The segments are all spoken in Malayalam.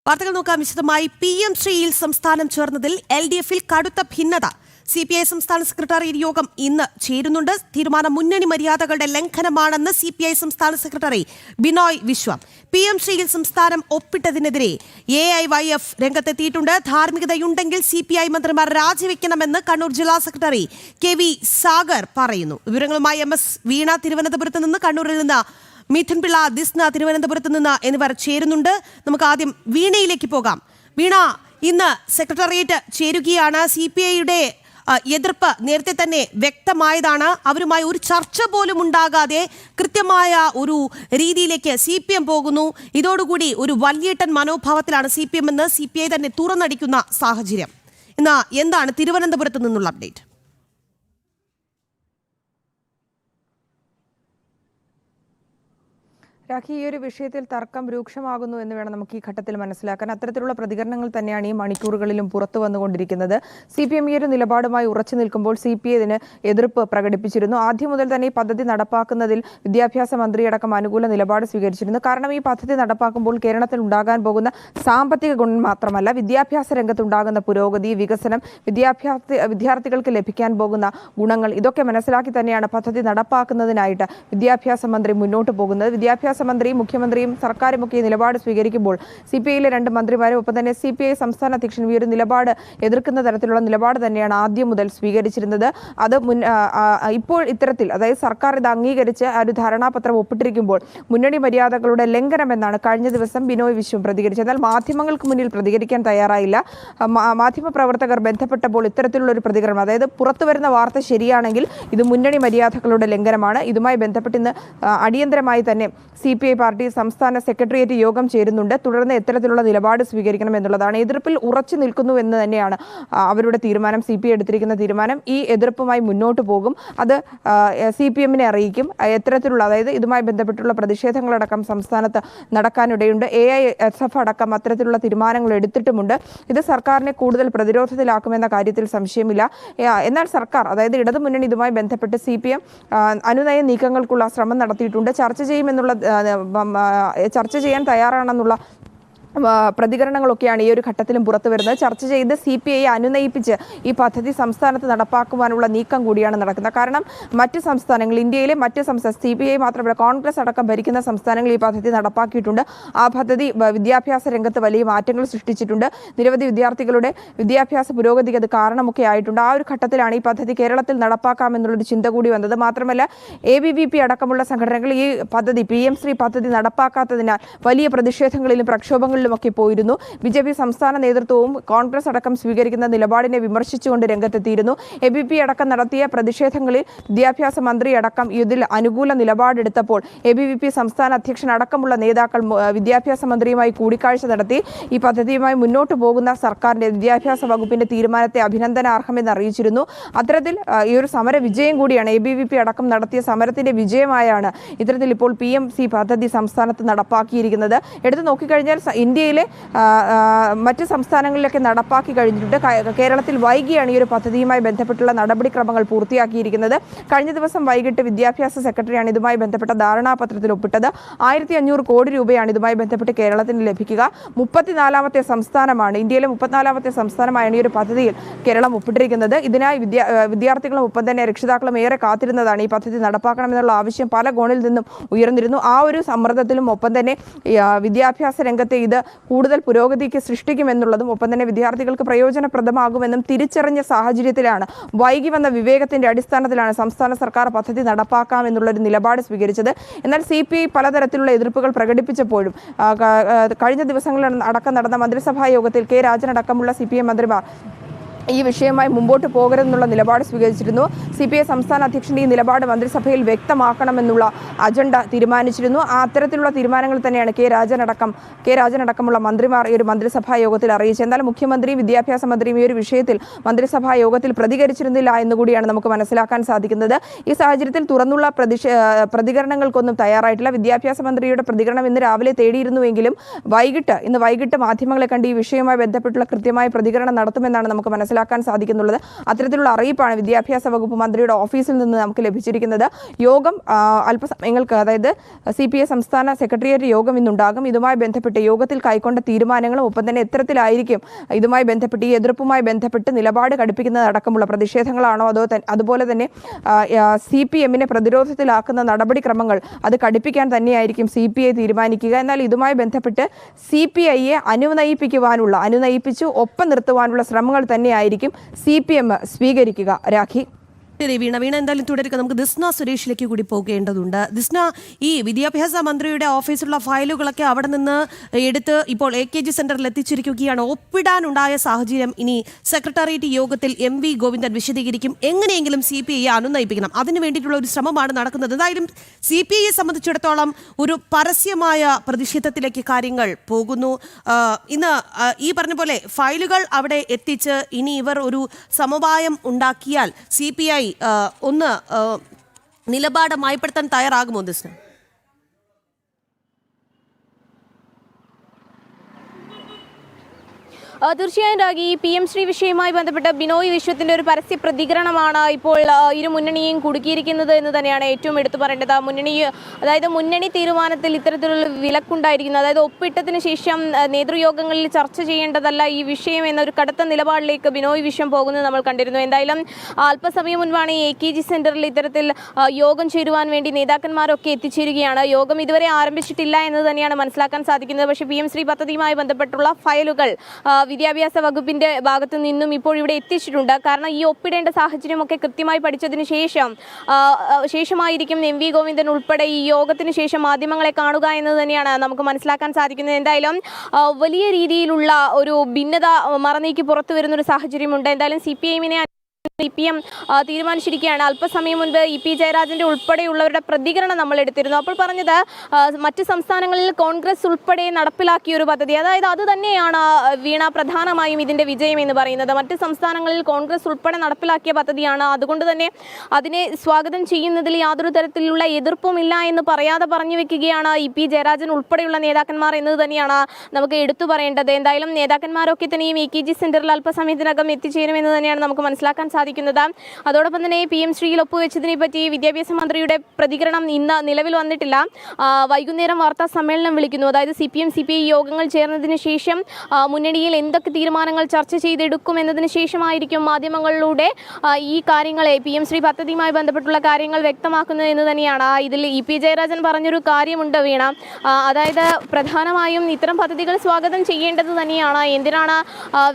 വാർത്തകൾ നോക്കാം വിശദമായി. PM ശ്രീയിൽ സംസ്ഥാനം ചേർന്നതിൽ LDF-ൽ കടുത്ത ഭിന്നത. CPI സംസ്ഥാന സെക്രട്ടേറിയറ്റ് യോഗം ഇന്ന് ചേരുന്നുണ്ട്. തീരുമാനം മുന്നണി മര്യാദകളുടെ ലംഘനമാണെന്ന് CPI സംസ്ഥാന സെക്രട്ടറി ബിനോയ് വിശ്വം. PM ശ്രീയിൽ സംസ്ഥാനം ഒപ്പിട്ടതിനെതിരെ AIYF രംഗത്തെത്തിയിട്ടുണ്ട്. ധാർമ്മികതയുണ്ടെങ്കിൽ CPI മന്ത്രിമാർ രാജിവെക്കണമെന്ന് കണ്ണൂർ ജില്ലാ സെക്രട്ടറി KV സാഗർ പറയുന്നു. വിവരങ്ങളുമായി MS വീണ തിരുവനന്തപുരത്ത് നിന്ന്, കണ്ണൂരിൽ നിന്ന് മിഥുൻ പിള്ള, ദിസ്ന തിരുവനന്തപുരത്ത് നിന്ന് എന്നിവർ ചേരുന്നുണ്ട്. നമുക്ക് ആദ്യം വീണയിലേക്ക് പോകാം. വീണ, ഇന്ന് സെക്രട്ടേറിയറ്റ് ചേരുകയാണ്. CPIയുടെ എതിർപ്പ് നേരത്തെ തന്നെ വ്യക്തമായതാണ്. അവരുമായി ഒരു ചർച്ച പോലും ഉണ്ടാകാതെ കൃത്യമായ ഒരു രീതിയിലേക്ക് CPM പോകുന്നു. ഇതോടുകൂടി ഒരു വല്യേട്ടൻ മനോഭാവത്തിലാണ് CPM എന്ന് CPI തന്നെ തുറന്നടിക്കുന്ന സാഹചര്യം. ഇന്ന് എന്താണ് തിരുവനന്തപുരത്ത് നിന്നുള്ള അപ്ഡേറ്റ്? രാഖി, ഈ ഒരു വിഷയത്തിൽ തർക്കം രൂക്ഷമാകുന്നു എന്ന് വേണം നമുക്ക് ഈ ഘട്ടത്തിൽ മനസ്സിലാക്കാൻ. അത്തരത്തിലുള്ള പ്രതികരണങ്ങൾ തന്നെയാണ് ഈ മണിക്കൂറുകളിലും പുറത്തു വന്നുകൊണ്ടിരിക്കുന്നത്. CPM ഈ ഒരു നിലപാടുമായി ഉറച്ചു നിൽക്കുമ്പോൾ CPI ഇതിന് എതിർപ്പ് പ്രകടിപ്പിച്ചിരുന്നു. ആദ്യം മുതൽ തന്നെ ഈ പദ്ധതി നടപ്പാക്കുന്നതിൽ വിദ്യാഭ്യാസ മന്ത്രിയടക്കം അനുകൂല നിലപാട് സ്വീകരിച്ചിരുന്നു. കാരണം ഈ പദ്ധതി നടപ്പാക്കുമ്പോൾ കേരളത്തിൽ ഉണ്ടാകാൻ പോകുന്ന സാമ്പത്തിക ഗുണം മാത്രമല്ല, വിദ്യാഭ്യാസ രംഗത്തുണ്ടാകുന്ന പുരോഗതി, വികസനം, വിദ്യാർത്ഥികൾക്ക് ലഭിക്കാൻ പോകുന്ന ഗുണങ്ങൾ, ഇതൊക്കെ മനസ്സിലാക്കി തന്നെയാണ് പദ്ധതി നടപ്പാക്കുന്നതിനായിട്ട് വിദ്യാഭ്യാസ മന്ത്രി മുന്നോട്ട് പോകുന്നത്. വിദ്യാഭ്യാസ മന്ത്രി, മുഖ്യമന്ത്രിയും സർക്കാരും ഒക്കെ നിലപാട് സ്വീകരിക്കുമ്പോൾ CPIയിലെ 2 മന്ത്രിമാരും ഒപ്പം തന്നെ CPI സംസ്ഥാന അധ്യക്ഷൻ ഈ ഒരു നിലപാട് എതിർക്കുന്ന തരത്തിലുള്ള നിലപാട് തന്നെയാണ് ആദ്യം മുതൽ സ്വീകരിച്ചിരുന്നത്. അത് ഇപ്പോൾ ഇത്തരത്തിൽ, അതായത് സർക്കാർ ഇത് അംഗീകരിച്ച് ഒരു ധാരണാപത്രം ഒപ്പിട്ടിരിക്കുമ്പോൾ മുന്നണി മര്യാദകളുടെ ലംഘനമെന്നാണ് കഴിഞ്ഞ ദിവസം ബിനോയ് വിശ്വം പ്രതികരിച്ചത്. എന്നാൽ മാധ്യമങ്ങൾക്ക് മുന്നിൽ പ്രതികരിക്കാൻ തയ്യാറായില്ല. മാധ്യമപ്രവർത്തകർ ബന്ധപ്പെട്ടപ്പോൾ ഇത്തരത്തിലുള്ള ഒരു പ്രതികരണം, അതായത് പുറത്തു വരുന്ന വാർത്ത ശരിയാണെങ്കിൽ ഇത് മുന്നണി മര്യാദകളുടെ ലംഘനമാണ്. ഇതുമായി ബന്ധപ്പെട്ട് ഇന്ന് അടിയന്തരമായി തന്നെ CPI പാർട്ടി സംസ്ഥാന സെക്രട്ടേറിയറ്റ് യോഗം ചേരുന്നുണ്ട്. തുടർന്ന് എത്തരത്തിലുള്ള നിലപാട് സ്വീകരിക്കണം എന്നുള്ളതാണ്. എതിർപ്പിൽ ഉറച്ചു നിൽക്കുന്നു എന്ന് തന്നെയാണ് അവരുടെ തീരുമാനം. CPI എടുത്തിരിക്കുന്ന തീരുമാനം. ഈ എതിർപ്പുമായി മുന്നോട്ട് പോകും. അത് CPM-നെ അറിയിക്കും. എത്തരത്തിലുള്ള, അതായത് ഇതുമായി ബന്ധപ്പെട്ടുള്ള പ്രതിഷേധങ്ങളടക്കം സംസ്ഥാനത്ത് നടക്കാനിടയുണ്ട്. AISF അടക്കം അത്തരത്തിലുള്ള തീരുമാനങ്ങൾ എടുത്തിട്ടുമുണ്ട്. ഇത് സർക്കാരിനെ കൂടുതൽ പ്രതിരോധത്തിലാക്കുമെന്ന കാര്യത്തിൽ സംശയമില്ല. എന്നാൽ സർക്കാർ, അതായത് ഇടതുമുന്നണി ഇതുമായി ബന്ധപ്പെട്ട് CPM അനുനയ നീക്കങ്ങൾക്കുള്ള ശ്രമം നടത്തിയിട്ടുണ്ട്. ചർച്ച ചെയ്യാൻ തയ്യാറാണെന്നുള്ള പ്രതികരണങ്ങളൊക്കെയാണ് ഈ ഒരു ഘട്ടത്തിലും പുറത്തു വരുന്നത്. ചർച്ച ചെയ്ത് CPI അനുനയിപ്പിച്ച് ഈ പദ്ധതി സംസ്ഥാനത്ത് നടപ്പാക്കുവാനുള്ള നീക്കം കൂടിയാണ് നടക്കുന്നത്. കാരണം മറ്റ് സംസ്ഥാനങ്ങൾ, ഇന്ത്യയിലെ മറ്റ് CPI മാത്രമല്ല കോൺഗ്രസ് അടക്കം ഭരിക്കുന്ന സംസ്ഥാനങ്ങൾ ഈ പദ്ധതി നടപ്പാക്കിയിട്ടുണ്ട്. ആ പദ്ധതി വിദ്യാഭ്യാസ രംഗത്ത് വലിയ മാറ്റങ്ങൾ സൃഷ്ടിച്ചിട്ടുണ്ട്. നിരവധി വിദ്യാർത്ഥികളുടെ വിദ്യാഭ്യാസ പുരോഗതിക്ക് അത് കാരണമൊക്കെ ആയിട്ടുണ്ട്. ആ ഒരു ഘട്ടത്തിലാണ് ഈ പദ്ധതി കേരളത്തിൽ നടപ്പാക്കാമെന്നുള്ളൊരു ചിന്ത കൂടി വന്നത്. മാത്രമല്ല ABVP അടക്കമുള്ള സംഘടനകൾ ഈ പദ്ധതി, PM ശ്രീ പദ്ധതി നടപ്പാക്കാത്തതിനാൽ വലിയ പ്രതിഷേധങ്ങളിലും പ്രക്ഷോഭങ്ങളിലും ഒക്കെ പോയിരുന്നു. BJP സംസ്ഥാന നേതൃത്വവും കോൺഗ്രസ് അടക്കം സ്വീകരിക്കുന്ന നിലപാടിനെ വിമർശിച്ചുകൊണ്ട് രംഗത്തെത്തിയിരുന്നു. ABVP അടക്കം നടത്തിയ പ്രതിഷേധങ്ങളിൽ വിദ്യാഭ്യാസ മന്ത്രി അടക്കം ഇതിൽ അനുകൂല നിലപാടെടുത്തപ്പോൾ ABVP സംസ്ഥാന അധ്യക്ഷൻ അടക്കമുള്ള നേതാക്കൾ വിദ്യാഭ്യാസ മന്ത്രിയുമായി കൂടിക്കാഴ്ച നടത്തി ഈ പദ്ധതിയുമായി മുന്നോട്ട് പോകുന്ന സർക്കാരിന്റെ വിദ്യാഭ്യാസ വകുപ്പിന്റെ തീരുമാനത്തെ അഭിനന്ദനാർഹമെന്ന് അറിയിച്ചിരുന്നു. അത്തരത്തിൽ ഈ ഒരു സമര വിജയം കൂടിയാണ്. ABVP അടക്കം നടത്തിയ സമരത്തിന്റെ വിജയമായാണ് ഇത്തരത്തിൽ ഇപ്പോൾ PMC പദ്ധതി സംസ്ഥാനത്ത് നടപ്പാക്കിയിരിക്കുന്നത്. എടുത്തു നോക്കിക്കഴിഞ്ഞാൽ ഇന്ത്യയിലെ മറ്റ് സംസ്ഥാനങ്ങളിലൊക്കെ നടപ്പാക്കി കഴിഞ്ഞിട്ടുണ്ട്. കേരളത്തിൽ വൈകിയാണ് ഈ ഒരു പദ്ധതിയുമായി ബന്ധപ്പെട്ടുള്ള നടപടിക്രമങ്ങൾ പൂർത്തിയാക്കിയിരിക്കുന്നത്. കഴിഞ്ഞ ദിവസം വൈകിട്ട് വിദ്യാഭ്യാസ സെക്രട്ടറിയാണ് ഇതുമായി ബന്ധപ്പെട്ട ധാരണാപത്രത്തിൽ ഒപ്പിട്ടത്. 1500 കോടി രൂപയാണ് ഇതുമായി ബന്ധപ്പെട്ട് കേരളത്തിന് ലഭിക്കുക. 34ാമത്തെ സംസ്ഥാനമാണ്, ഇന്ത്യയിലെ 34ാമത്തെ സംസ്ഥാനമായാണ് ഈ ഒരു പദ്ധതിയിൽ കേരളം ഒപ്പിട്ടിരിക്കുന്നത്. ഇതിനായി വിദ്യാർത്ഥികളും ഒപ്പം തന്നെ രക്ഷിതാക്കളും ഏറെ കാത്തിരുന്നതാണ്. ഈ പദ്ധതി നടപ്പാക്കണമെന്നുള്ള ആവശ്യം പല കോണിൽ നിന്നും ഉയർന്നിരുന്നു. ആ ഒരു സമ്മർദ്ദത്തിലും ഒപ്പം തന്നെ വിദ്യാഭ്യാസ രംഗത്തെ ഇത് കൂടുതൽ പുരോഗതിക്ക് സൃഷ്ടിക്കുമെന്നുള്ളതും ഒപ്പം തന്നെ വിദ്യാർത്ഥികൾക്ക് പ്രയോജനപ്രദമാകുമെന്നും തിരിച്ചറിഞ്ഞ സാഹചര്യത്തിലാണ്, വൈകി വന്ന വിവേകത്തിന്റെ അടിസ്ഥാനത്തിലാണ് സംസ്ഥാന സർക്കാർ പദ്ധതി നടപ്പാക്കാമെന്നുള്ളൊരു നിലപാട് സ്വീകരിച്ചത്. എന്നാൽ CPI പലതരത്തിലുള്ള എതിർപ്പുകൾ പ്രകടിപ്പിച്ചപ്പോഴും കഴിഞ്ഞ ദിവസങ്ങളിൽ അടക്കം നടന്ന മന്ത്രിസഭാ യോഗത്തിൽ K രാജൻ അടക്കമുള്ള CPM മന്ത്രിമാർ ഈ വിഷയമായി മുമ്പോട്ട് പോകരുതെന്നുള്ള നിലപാട് സ്വീകരിച്ചിരുന്നു. CPI സംസ്ഥാന അധ്യക്ഷന്റെ ഈ നിലപാട് മന്ത്രിസഭയിൽ വ്യക്തമാക്കണമെന്നുള്ള അജണ്ട തീരുമാനിച്ചിരുന്നു. അത്തരത്തിലുള്ള തീരുമാനങ്ങൾ തന്നെയാണ് K രാജൻ അടക്കമുള്ള മന്ത്രിമാർ ഈ ഒരു മന്ത്രിസഭാ യോഗത്തിൽ അറിയിച്ചത്. എന്നാൽ മുഖ്യമന്ത്രിയും വിദ്യാഭ്യാസ മന്ത്രിയും ഈ ഒരു വിഷയത്തിൽ മന്ത്രിസഭാ യോഗത്തിൽ പ്രതികരിച്ചിരുന്നില്ല എന്നുകൂടിയാണ് നമുക്ക് മനസ്സിലാക്കാൻ സാധിക്കുന്നത്. ഈ സാഹചര്യത്തിൽ തുറന്നുള്ള പ്രതികരണങ്ങൾക്കൊന്നും തയ്യാറായിട്ടില്ല. വിദ്യാഭ്യാസ മന്ത്രിയുടെ പ്രതികരണം ഇന്ന് രാവിലെ തേടിയിരുന്നുവെങ്കിലും ഇന്ന് വൈകിട്ട് മാധ്യമങ്ങളെ കണ്ട് ഈ വിഷയവുമായി ബന്ധപ്പെട്ടുള്ള കൃത്യമായ പ്രതികരണം നടത്തുമെന്നാണ് നമുക്ക് മനസ്സിലാക്കുന്നത്. മനസ്സിലാക്കാൻ സാധിക്കുന്നുള്ളത്. അത്തരത്തിലുള്ള അറിയിപ്പാണ് വിദ്യാഭ്യാസ വകുപ്പ് മന്ത്രിയുടെ ഓഫീസിൽ നിന്ന് നമുക്ക് ലഭിച്ചിരിക്കുന്നത്. യോഗം അല്പസമയങ്ങൾക്ക്, അതായത് CPI സംസ്ഥാന സെക്രട്ടേറിയറ്റ് യോഗം ഇന്നുണ്ടാകും. ഇതുമായി ബന്ധപ്പെട്ട് യോഗത്തിൽ കൈക്കൊണ്ട തീരുമാനങ്ങളും ഒപ്പം തന്നെ എത്തരത്തിലായിരിക്കും ഇതുമായി ബന്ധപ്പെട്ട് ഈ എതിർപ്പുമായി ബന്ധപ്പെട്ട് നിലപാട് കടുപ്പിക്കുന്നതടക്കമുള്ള പ്രതിഷേധങ്ങളാണോ അതുപോലെ തന്നെ CPM-നെ പ്രതിരോധത്തിലാക്കുന്ന നടപടിക്രമങ്ങൾ അത് കടുപ്പിക്കാൻ തന്നെയായിരിക്കും CPI തീരുമാനിക്കുക. എന്നാൽ ഇതുമായി ബന്ധപ്പെട്ട് CPI-യെ അനുനയിപ്പിച്ചു ഒപ്പം നിർത്തുവാനുള്ള ശ്രമങ്ങൾ തന്നെയായിരിക്കും CPM സ്വീകരിക്കുക. രാഖി. ശരി വീണ എന്തായാലും തുടരുക. നമുക്ക് ദിസ്ന സുരേഷിലേക്ക് കൂടി പോകേണ്ടതുണ്ട്. ദിസ്ന, ഈ വിദ്യാഭ്യാസ മന്ത്രിയുടെ ഓഫീസിലുള്ള ഫയലുകളൊക്കെ അവിടെ നിന്ന് എടുത്ത് ഇപ്പോൾ AKG സെന്ററിൽ എത്തിച്ചിരിക്കുകയാണ്. ഒപ്പിടാനുണ്ടായ സാഹചര്യം ഇനി സെക്രട്ടേറിയറ്റ് യോഗത്തിൽ MV ഗോവിന്ദൻ വിശദീകരിക്കും. എങ്ങനെയെങ്കിലും CPI-യെ അനുനയിപ്പിക്കണം, അതിനു വേണ്ടിയിട്ടുള്ള ഒരു ശ്രമമാണ് നടക്കുന്നത്. എന്തായാലും CPI-യെ സംബന്ധിച്ചിടത്തോളം ഒരു പരസ്യമായ പ്രതിഷേധത്തിലേക്ക് കാര്യങ്ങൾ പോകുന്നു. ഇന്ന് ഈ പറഞ്ഞ പോലെ ഫയലുകൾ അവിടെ എത്തിച്ച് ഇനി ഇവർ ഒരു സമവായം ഉണ്ടാക്കിയാൽ CPI ഒന്ന് നിലപാട് മയപ്പെടുത്താൻ തയ്യാറാകുമോ ദിസ്ന? തീർച്ചയായും രാഗി, PM ശ്രീ വിഷയവുമായി ബന്ധപ്പെട്ട ബിനോയ് വിശ്വത്തിന്റെ ഒരു പരസ്യ പ്രതികരണമാണ് ഇപ്പോൾ ഇരു മുന്നണിയെയും കുടുക്കിയിരിക്കുന്നത് എന്ന് തന്നെയാണ് ഏറ്റവും എടുത്തു പറയേണ്ടത്. മുന്നണി തീരുമാനത്തിൽ ഇത്തരത്തിലുള്ള വിലക്കുണ്ടായിരിക്കുന്നത്, അതായത് ഒപ്പിട്ടതിന് ശേഷം നേതൃയോഗങ്ങളിൽ ചർച്ച ചെയ്യേണ്ടതല്ല ഈ വിഷയം എന്നൊരു കടുത്ത നിലപാടിലേക്ക് ബിനോയ് വിശ്വം പോകുന്നത് നമ്മൾ കണ്ടിരുന്നു. എന്തായാലും അല്പസമയം മുൻപാണ് ഈ AKG സെന്ററിൽ ഇത്തരത്തിൽ യോഗം ചേരുവാൻ വേണ്ടി നേതാക്കന്മാരൊക്കെ എത്തിച്ചേരുകയാണ്. യോഗം ഇതുവരെ ആരംഭിച്ചിട്ടില്ല എന്ന് തന്നെയാണ് മനസ്സിലാക്കാൻ സാധിക്കുന്നത്. പക്ഷേ PM ശ്രീ പദ്ധതിയുമായി ബന്ധപ്പെട്ടുള്ള ഫയലുകൾ വിദ്യാഭ്യാസ വകുപ്പിന്റെ ഭാഗത്തു നിന്നും ഇപ്പോൾ ഇവിടെ എത്തിച്ചിട്ടുണ്ട്. കാരണം ഈ ഒപ്പിടേണ്ട സാഹചര്യമൊക്കെ കൃത്യമായി പഠിച്ചതിന് ശേഷമായിരിക്കും MV ഗോവിന്ദൻ ഉൾപ്പെടെ ഈ യോഗത്തിന് ശേഷം മാധ്യമങ്ങളെ കാണുക എന്ന് തന്നെയാണ് നമുക്ക് മനസ്സിലാക്കാൻ സാധിക്കുന്നത്. എന്തായാലും വലിയ രീതിയിലുള്ള ഒരു ഭിന്നത മറനീക്കി പുറത്തു വരുന്ന ഒരു സാഹചര്യമുണ്ട്. എന്തായാലും CPM തീരുമാനിച്ചിരിക്കുകയാണ്. അല്പസമയം മുൻപ് EP ജയരാജന്റെ ഉൾപ്പെടെയുള്ളവരുടെ പ്രതികരണം നമ്മൾ എടുത്തിരുന്നു. അപ്പോൾ പറഞ്ഞത് മറ്റ് സംസ്ഥാനങ്ങളിൽ കോൺഗ്രസ് ഉൾപ്പെടെ നടപ്പിലാക്കിയ ഒരു പദ്ധതി, അതായത് അത് തന്നെയാണ് വീണ പ്രധാനമായും ഇതിന്റെ വിജയം എന്ന് പറയുന്നത്. മറ്റ് സംസ്ഥാനങ്ങളിൽ കോൺഗ്രസ് ഉൾപ്പെടെ നടപ്പിലാക്കിയ പദ്ധതിയാണ്. അതുകൊണ്ട് തന്നെ അതിനെ സ്വാഗതം ചെയ്യുന്നതിൽ യാതൊരു തരത്തിലുള്ള എതിർപ്പും ഇല്ല എന്ന് പറയാതെ പറഞ്ഞു വെക്കുകയാണ് EP ജയരാജൻ ഉൾപ്പെടെയുള്ള നേതാക്കന്മാർ എന്നത് തന്നെയാണ് നമുക്ക് എടുത്തു പറയേണ്ടത്. എന്തായാലും നേതാക്കന്മാരൊക്കെ തന്നെയും AKG സെന്ററിൽ അല്പസമയത്തിനകം എത്തിച്ചേരുമെന്ന് തന്നെയാണ് നമുക്ക് മനസ്സിലാക്കാൻ സാധിക്കുന്നത്. അതോടൊപ്പം തന്നെ PM ശ്രീയിൽ ഒപ്പുവെച്ചതിനെ പറ്റി വിദ്യാഭ്യാസ മന്ത്രിയുടെ പ്രതികരണം ഇന്ന് നിലവിൽ വന്നിട്ടില്ല. വൈകുന്നേരം വാർത്താ സമ്മേളനം വിളിക്കുന്നു. അതായത് CPM CPI യോഗങ്ങൾ ചേർന്നതിന് ശേഷം മുന്നണിയിൽ എന്തൊക്കെ തീരുമാനങ്ങൾ ചർച്ച ചെയ്തെടുക്കും എന്നതിന് ശേഷമായിരിക്കും മാധ്യമങ്ങളിലൂടെ ഈ കാര്യങ്ങളെ PM ശ്രീ പദ്ധതിയുമായി ബന്ധപ്പെട്ടുള്ള കാര്യങ്ങൾ വ്യക്തമാക്കുന്നത് എന്ന് തന്നെയാണ്. ഇതിൽ EP ജയരാജൻ പറഞ്ഞൊരു കാര്യമുണ്ട് വീണ, അതായത് പ്രധാനമായും ഇത്തരം പദ്ധതികൾ സ്വാഗതം ചെയ്യേണ്ടത് തന്നെയാണ്. എന്തിനാണ്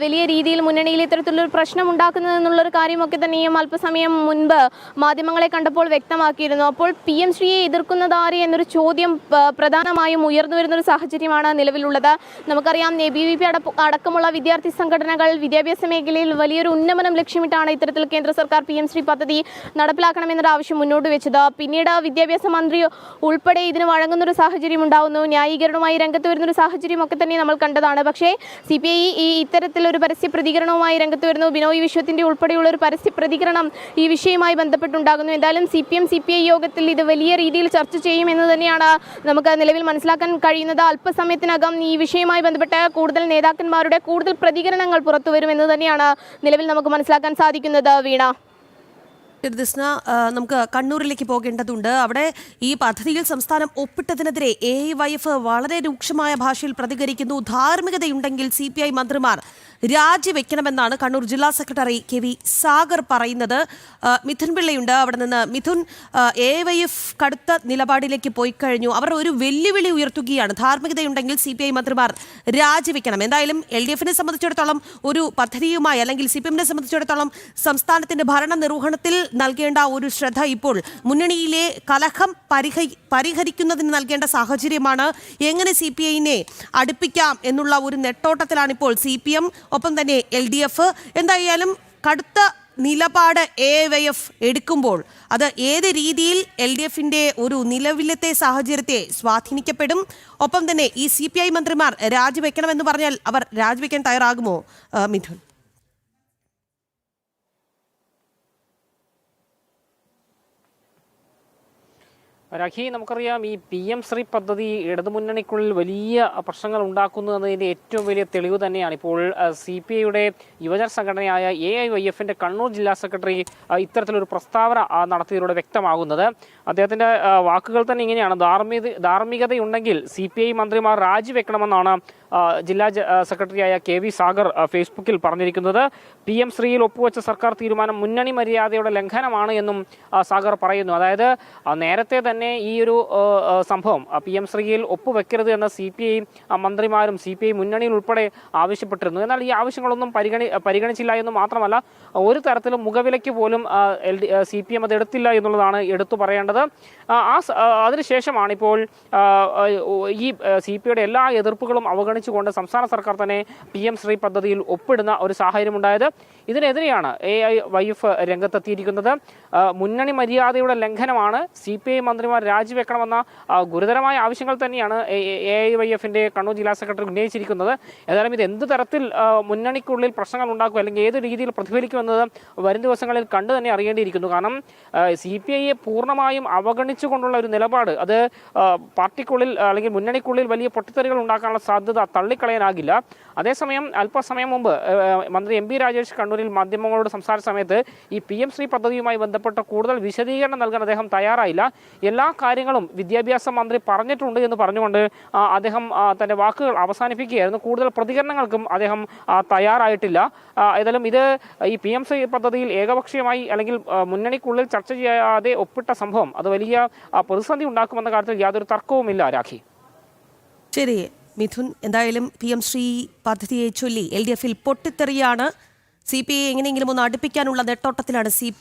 വലിയ രീതിയിൽ മുന്നണിയിൽ ഇത്തരത്തിലൊരു പ്രശ്നം ഉണ്ടാക്കുന്നത് എന്നുള്ളൊരു കാര്യമൊക്കെ തന്നെയും അല്പസമയം മുൻപ് മാധ്യമങ്ങളെ കണ്ടപ്പോൾ വ്യക്തമാക്കിയിരുന്നു. അപ്പോൾ PM ശ്രീയെ എതിർക്കുന്നത് ആര് എന്നൊരു ചോദ്യം പ്രധാനമായും ഉയർന്നു വരുന്നൊരു സാഹചര്യമാണ് നിലവിലുള്ളത്. നമുക്കറിയാം ABVP അടക്കമുള്ള വിദ്യാർത്ഥി സംഘടനകൾ വിദ്യാഭ്യാസ മേഖലയിൽ വലിയൊരു ഉന്നമനം ലക്ഷ്യമിട്ടാണ് ഇത്തരത്തിൽ കേന്ദ്ര സർക്കാർ PM ശ്രീ പദ്ധതി നടപ്പിലാക്കണമെന്നൊരു ആവശ്യം മുന്നോട്ട് വെച്ചത്. പിന്നീട് വിദ്യാഭ്യാസ മന്ത്രി ഉൾപ്പെടെ ഇതിന് വഴങ്ങുന്നൊരു സാഹചര്യം ഉണ്ടാകുന്നു, ന്യായീകരണവുമായി രംഗത്ത് വരുന്നൊരു സാഹചര്യമൊക്കെ തന്നെ നമ്മൾ കണ്ടതാണ്. പക്ഷേ CPI ഈ ഇത്തരത്തിലൊരു പരസ്യ പ്രതികരണവുമായി രംഗത്ത് വരുന്നു. ബിനോയ് വിശ്വത്തിന്റെ ഉൾപ്പെടെയുള്ള ഒരു പരസ്യ പ്രതികരണം ഈ വിഷയവുമായി ബന്ധപ്പെട്ടുണ്ടാകുന്നു. എന്തായാലും CPM CPI യോഗത്തിൽ ഇത് വലിയ രീതിയിൽ ചർച്ച ചെയ്യുമെന്ന് തന്നെയാണ് നമുക്ക് നിലവിൽ മനസ്സിലാക്കാൻ കഴിയുന്നത്. അല്പസമയത്തിനകം ഈ വിഷയവുമായി ബന്ധപ്പെട്ട് കൂടുതൽ നേതാക്കന്മാരുടെ കൂടുതൽ പ്രതികരണങ്ങൾ പുറത്തു വരുമെന്ന് തന്നെയാണ് നിലവിൽ നമുക്ക് മനസ്സിലാക്കാൻ സാധിക്കുന്നത്. വീണ, ദിസ്ന, നമുക്ക് കണ്ണൂരിലേക്ക് പോകേണ്ടതുണ്ട്. അവിടെ ഈ പദ്ധതിയിൽ സംസ്ഥാനം ഒപ്പിട്ടതിനെതിരെ AYF വളരെ രൂക്ഷമായ ഭാഷയിൽ പ്രതികരിക്കുന്നു. ധാർമ്മികതയുണ്ടെങ്കിൽ CPI മന്ത്രിമാർ രാജിവെക്കണമെന്നാണ് കണ്ണൂർ ജില്ലാ സെക്രട്ടറി KV സാഗർ പറയുന്നത്. മിഥുൻ പിള്ളയുണ്ട് അവിടെ നിന്ന്. മിഥുൻ, AYF കടുത്ത നിലപാടിലേക്ക് പോയി കഴിഞ്ഞു. അവർ ഒരു വെല്ലുവിളി ഉയർത്തുകയാണ്. ധാർമ്മികതയുണ്ടെങ്കിൽ CPI മന്ത്രിമാർ രാജിവെക്കണം. എന്തായാലും LDF-നെ സംബന്ധിച്ചിടത്തോളം ഒരു പദ്ധതിയുമായി, അല്ലെങ്കിൽ CPM-നെ സംബന്ധിച്ചിടത്തോളം സംസ്ഥാനത്തിന്റെ ഭരണ നിർവഹണത്തിൽ നൽകേണ്ട ഒരു ശ്രദ്ധ ഇപ്പോൾ മുന്നണിയിലെ കലഹം പരിഹരിക്കുന്നതിന് നൽകേണ്ട സാഹചര്യമാണ്. എങ്ങനെ CPI-നെ അടുപ്പിക്കാം എന്നുള്ള ഒരു നെട്ടോട്ടത്തിലാണ് ഇപ്പോൾ CPM, ഒപ്പം തന്നെ LDF. എന്തായാലും കടുത്ത നിലപാട് AYF എടുക്കുമ്പോൾ അത് ഏത് രീതിയിൽ LDF-ന്റെ ഒരു നിലവിലത്തെ സാഹചര്യത്തെ സ്വാധീനിക്കപ്പെടും? ഒപ്പം തന്നെ ഈ CPI മന്ത്രിമാർ രാജിവെക്കണമെന്ന് പറഞ്ഞാൽ അവർ രാജിവെക്കാൻ തയ്യാറാകുമോ മിഥുൻ? രാഖി, നമുക്കറിയാം ഈ PM ശ്രീ പദ്ധതി ഇടതുമുന്നണിക്കുള്ളിൽ വലിയ പ്രശ്നങ്ങൾ ഉണ്ടാക്കുന്നു എന്നതിൻ്റെ ഏറ്റവും വലിയ തെളിവ് തന്നെയാണ് ഇപ്പോൾ CPIയുടെ യുവജന സംഘടനയായ AIYFന്റെ കണ്ണൂർ ജില്ലാ സെക്രട്ടറി ഇത്തരത്തിലൊരു പ്രസ്താവന നടത്തിയതിലൂടെ വ്യക്തമാകുന്നത്. അദ്ദേഹത്തിൻ്റെ വാക്കുകൾ തന്നെ ഇങ്ങനെയാണ്: ധാർമ്മികതയുണ്ടെങ്കിൽ CPI മന്ത്രിമാർ രാജിവെക്കണമെന്നാണ് ജില്ലാ സെക്രട്ടറിയായ KV സാഗർ ഫേസ്ബുക്കിൽ പറഞ്ഞിരിക്കുന്നത്. PM ശ്രീയിൽ ഒപ്പുവെച്ച സർക്കാർ തീരുമാനം മുന്നണി മര്യാദയുടെ ലംഘനമാണ് എന്നും സാഗർ പറയുന്നു. അതായത് നേരത്തെ തന്നെ ഈ ഒരു സംഭവം PM ശ്രീയിൽ ഒപ്പുവെക്കരുത് എന്ന് CPI മന്ത്രിമാരും CPI മുന്നണിയിൽ ഉൾപ്പെടെ ആവശ്യപ്പെട്ടിരുന്നു. എന്നാൽ ഈ ആവശ്യങ്ങളൊന്നും പരിഗണിച്ചില്ല എന്ന് മാത്രമല്ല, ഒരു തരത്തിലും മുഖവിലയ്ക്ക് പോലും CPM അത് എടുത്തില്ല എന്നുള്ളതാണ് എടുത്തു പറയേണ്ടത്. അതിനുശേഷമാണ് ഇപ്പോൾ ഈ CPIയുടെ എല്ലാ എതിർപ്പുകളും അവഗണിച്ചുകൊണ്ട് സംസ്ഥാന സർക്കാർ തന്നെ PM ശ്രീ പദ്ധതിയിൽ ഒപ്പിടുന്ന ഒരു സാഹചര്യമുണ്ടായത്. ഇതിനെതിരെയാണ് AIYF രംഗത്തെത്തിയിരിക്കുന്നത്. മുന്നണി മര്യാദയുടെ ലംഘനമാണ്, CPI മന്ത്രിമാർ രാജിവെക്കണമെന്ന ഗുരുതരമായ ആവശ്യങ്ങൾ തന്നെയാണ് AIYFന്റെ കണ്ണൂർ ജില്ലാ സെക്രട്ടറി ഉന്നയിച്ചിരിക്കുന്നത്. ഏതായാലും ഇത് എന്ത് തരത്തിൽ മുന്നണിക്കുള്ളിൽ പ്രശ്നങ്ങൾ ഉണ്ടാക്കും അല്ലെങ്കിൽ ഏത് രീതിയിൽ പ്രതിഫലിക്കുമെന്നത് വരും ദിവസങ്ങളിൽ കണ്ടു തന്നെ അറിയേണ്ടിയിരിക്കുന്നു. കാരണം CPIയെ പൂർണ്ണമായും അവഗണിച്ചുകൊണ്ടുള്ള ഒരു നിലപാട് അത് പാർട്ടിക്കുള്ളിൽ അല്ലെങ്കിൽ മുന്നണിക്കുള്ളിൽ വലിയ പൊട്ടിത്തെറികൾ ഉണ്ടാക്കാനുള്ള സാധ്യത തള്ളിക്കളയാനാകില്ല. അതേസമയം അല്പസമയം മുമ്പ് മന്ത്രി MP രാജേഷ് കണ്ണൂരിൽ മാധ്യമങ്ങളോട് സംസാരിച്ച സമയത്ത് ഈ PM ശ്രീ പദ്ധതിയുമായി ബന്ധപ്പെട്ട കൂടുതൽ വിശദീകരണം നൽകാൻ അദ്ദേഹം തയ്യാറായില്ല. എല്ലാ കാര്യങ്ങളും വിദ്യാഭ്യാസ മന്ത്രി പറഞ്ഞിട്ടുണ്ട് എന്ന് പറഞ്ഞുകൊണ്ട് അദ്ദേഹം തൻ്റെ വാക്കുകൾ അവസാനിപ്പിക്കുകയായിരുന്നു. കൂടുതൽ പ്രതികരണങ്ങൾക്കും അദ്ദേഹം തയ്യാറായിട്ടില്ല. ഏതായാലും ഇത് ഈ PM ശ്രീ പദ്ധതിയിൽ ഏകപക്ഷീയമായി അല്ലെങ്കിൽ മുന്നണിക്കുള്ളിൽ ചർച്ച ചെയ്യാതെ ഒപ്പിട്ട സംഭവം അത് വലിയ പ്രതിസന്ധി ഉണ്ടാക്കുമെന്ന കാര്യത്തിൽ യാതൊരു തർക്കവുമില്ല. രാഖി, ശരി മിഥുൻ, എന്തായാലും PM ശ്രീ പദ്ധതിയെ ചൊല്ലി LDFൽ പൊട്ടിത്തെറിയാണ്. CPI എങ്ങനെയെങ്കിലും ഒന്ന് അടുപ്പിക്കാനുള്ള നെട്ടോട്ടത്തിലാണ് CPI.